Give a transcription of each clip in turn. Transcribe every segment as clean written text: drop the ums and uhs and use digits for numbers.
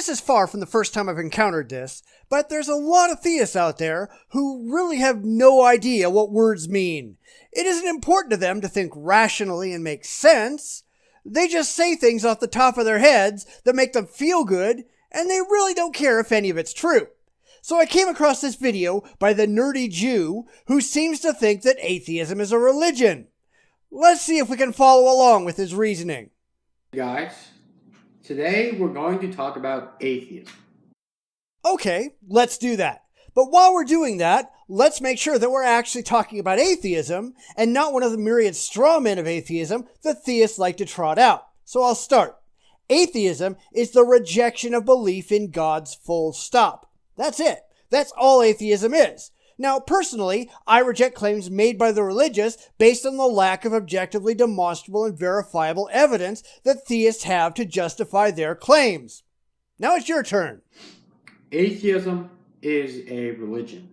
this is far from the first time I've encountered this, but there's a lot of theists out there who really have no idea what words mean. It isn't important to them to think rationally and make sense. They just say things off the top of their heads that make them feel good, and they really don't care if any of it's true. So I came across this video by the nerdy Jew who seems to think that atheism is a religion. Let's see if we can follow along with his reasoning. Guys, today we're going to talk about atheism. Okay, let's do that. But while we're doing that, let's make sure that we're actually talking about atheism and not one of the myriad straw men of atheism that theists like to trot out. So I'll start. Atheism is the rejection of belief in God's full stop. That's it. That's all atheism is. Now, personally, I reject claims made by the religious based on the lack of objectively demonstrable and verifiable evidence that theists have to justify their claims. Now it's your turn. Atheism is a religion.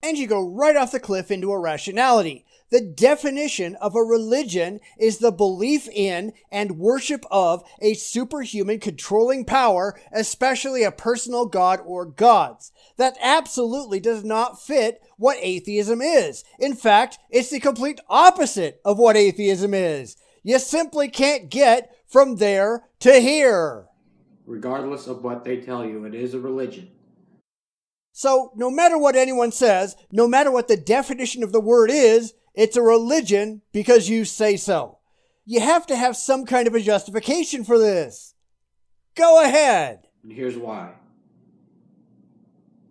And you go right off the cliff into irrationality. The definition of a religion is the belief in and worship of a superhuman controlling power, especially a personal god or gods. That absolutely does not fit what atheism is. In fact, it's the complete opposite of what atheism is. You simply can't get from there to here. Regardless of what they tell you, it is a religion. So, no matter what anyone says, no matter what the definition of the word is, it's a religion because you say so. You have to have some kind of a justification for this. Go ahead. And here's why.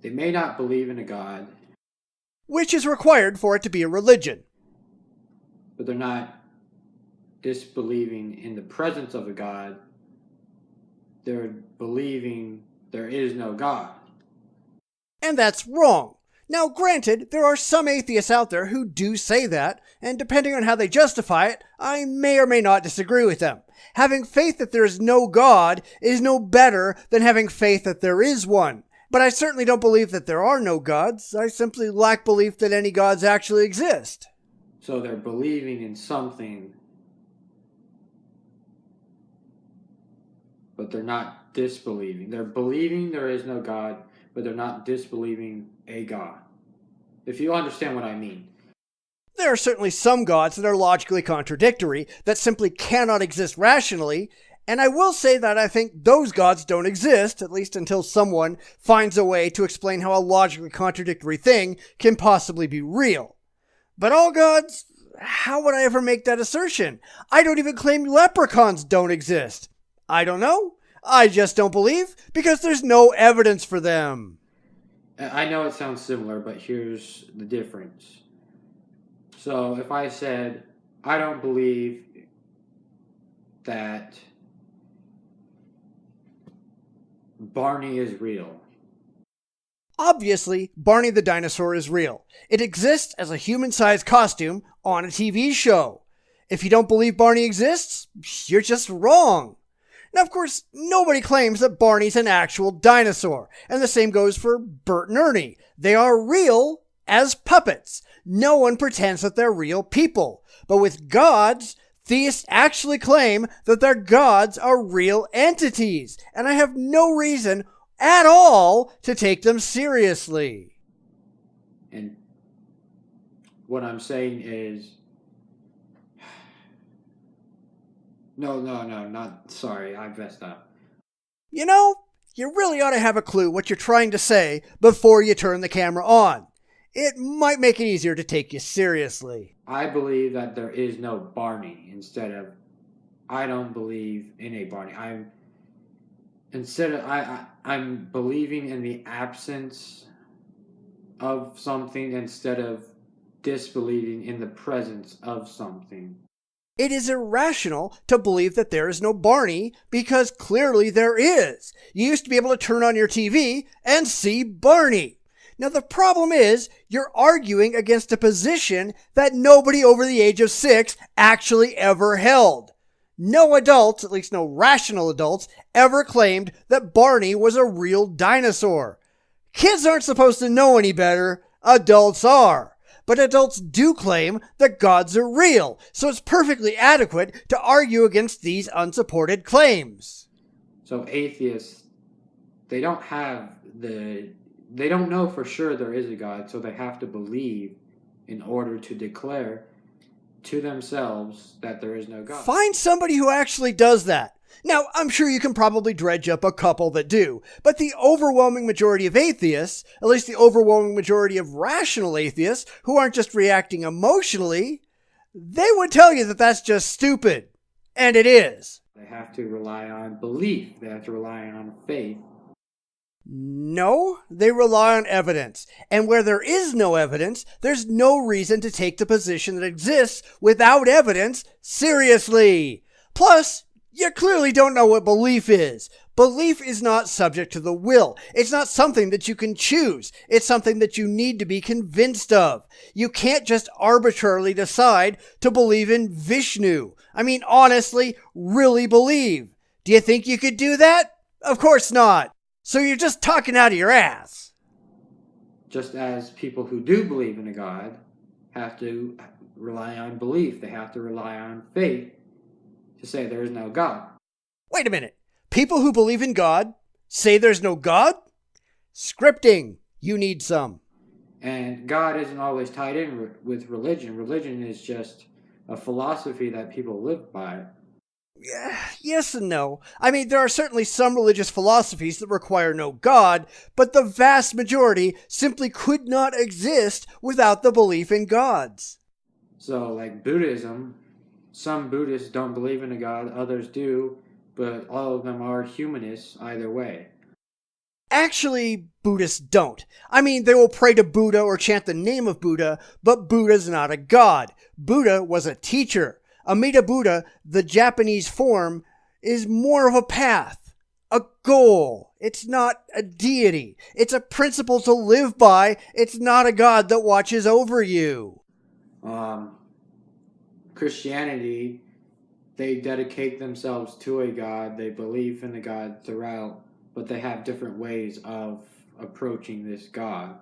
They may not believe in a God, which is required for it to be a religion. But they're not disbelieving in the presence of a God. They're believing there is no God. And that's wrong. Now, granted, there are some atheists out there who do say that, and depending on how they justify it, I may or may not disagree with them. Having faith that there is no God is no better than having faith that there is one. But I certainly don't believe that there are no gods. I simply lack belief that any gods actually exist. So they're believing in something, but they're not disbelieving. They're believing there is no God, but they're not disbelieving a God. If you understand what I mean. There are certainly some gods that are logically contradictory, that simply cannot exist rationally, and I will say that I think those gods don't exist, at least until someone finds a way to explain how a logically contradictory thing can possibly be real. But all gods? How would I ever make that assertion? I don't even claim leprechauns don't exist. I don't know. I just don't believe, because there's no evidence for them. I know it sounds similar, but here's the difference. So if I said, I don't believe that Barney is real. Obviously, Barney the dinosaur is real. It exists as a human-sized costume on a TV show. If you don't believe Barney exists, you're just wrong. Now, of course, nobody claims that Barney's an actual dinosaur, and the same goes for Bert and Ernie. They are real as puppets. No one pretends that they're real people. But with gods, theists actually claim that their gods are real entities, and I have no reason at all to take them seriously. And what I'm saying is, sorry, I messed up. You know, you really ought to have a clue what you're trying to say before you turn the camera on. It might make it easier to take you seriously. I believe that there is no Barney instead of I don't believe in a Barney. I'm believing in the absence of something instead of disbelieving in the presence of something. It is irrational to believe that there is no Barney because clearly there is. You used to be able to turn on your TV and see Barney. Now the problem is you're arguing against a position that nobody over the age of 6 actually ever held. No adults, at least no rational adults, ever claimed that Barney was a real dinosaur. Kids aren't supposed to know any better. Adults are. But adults do claim that gods are real, so it's perfectly adequate to argue against these unsupported claims. So atheists they don't know for sure there is a God, so they have to believe in order to declare to themselves that there is no God. Find somebody who actually does that. Now, I'm sure you can probably dredge up a couple that do, but the overwhelming majority of atheists, at least the overwhelming majority of rational atheists who aren't just reacting emotionally, they would tell you that that's just stupid. And it is. They have to rely on belief. They have to rely on faith. No, they rely on evidence. And where there is no evidence, there's no reason to take the position that exists without evidence seriously. Plus, you clearly don't know what belief is. Belief is not subject to the will. It's not something that you can choose. It's something that you need to be convinced of. You can't just arbitrarily decide to believe in Vishnu. I mean, honestly, really believe. Do you think you could do that? Of course not. So you're just talking out of your ass. Just as people who do believe in a God have to rely on belief, they have to rely on faith to say there is no God. Wait a minute. People who believe in God say there's no God? Scripting. You need some. And God isn't always tied in with religion. Religion is just a philosophy that people live by. Yes and no. I mean, there are certainly some religious philosophies that require no God, but the vast majority simply could not exist without the belief in gods. So, like Buddhism, some Buddhists don't believe in a God, others do, but all of them are humanists either way. Actually, Buddhists don't. I mean, they will pray to Buddha or chant the name of Buddha, but Buddha's not a god. Buddha was a teacher. Amida Buddha, the Japanese form, is more of a path, a goal. It's not a deity. It's a principle to live by. It's not a god that watches over you. Christianity, they dedicate themselves to a God. They believe in a God throughout, but they have different ways of approaching this God.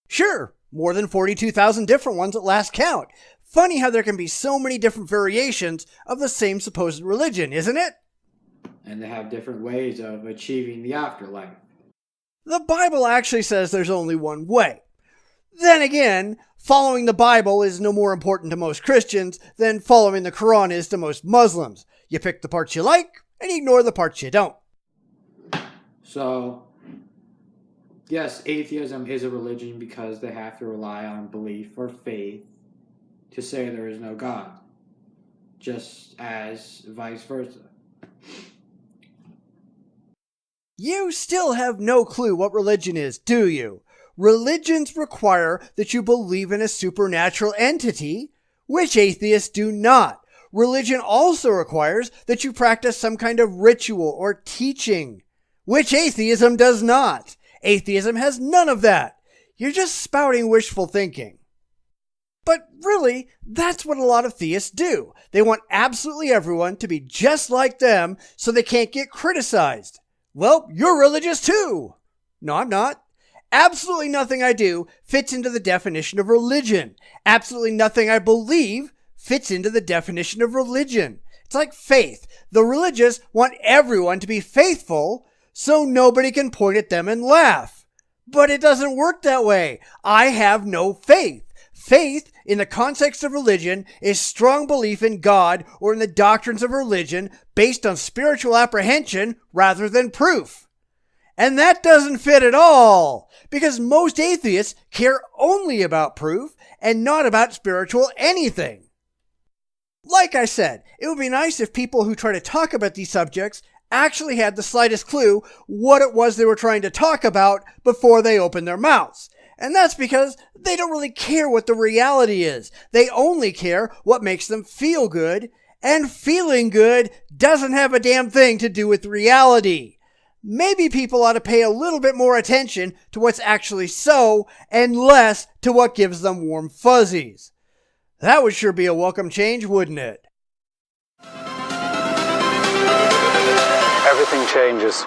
Sure, more than 42,000 different ones at last count. Funny how there can be so many different variations of the same supposed religion, isn't it? And they have different ways of achieving the afterlife. The Bible actually says there's only one way. Then again, following the Bible is no more important to most Christians than following the Quran is to most Muslims. You pick the parts you like and ignore the parts you don't. So, yes, atheism is a religion because they have to rely on belief or faith to say there is no God, just as vice versa. You still have no clue what religion is, do you? Religions require that you believe in a supernatural entity, which atheists do not. Religion also requires that you practice some kind of ritual or teaching, which atheism does not. Atheism has none of that. You're just spouting wishful thinking. But really, that's what a lot of theists do. They want absolutely everyone to be just like them so they can't get criticized. Well, you're religious too. No, I'm not. Absolutely nothing I do fits into the definition of religion. Absolutely nothing I believe fits into the definition of religion. It's like faith. The religious want everyone to be faithful so nobody can point at them and laugh. But it doesn't work that way. I have no faith. Faith, in the context of religion, is strong belief in God or in the doctrines of religion based on spiritual apprehension rather than proof. And that doesn't fit at all, because most atheists care only about proof and not about spiritual anything. Like I said, it would be nice if people who try to talk about these subjects actually had the slightest clue what it was they were trying to talk about before they opened their mouths. And that's because they don't really care what the reality is. They only care what makes them feel good, and feeling good doesn't have a damn thing to do with reality. Maybe people ought to pay a little bit more attention to what's actually so, and less to what gives them warm fuzzies. That would sure be a welcome change, wouldn't it? Everything changes.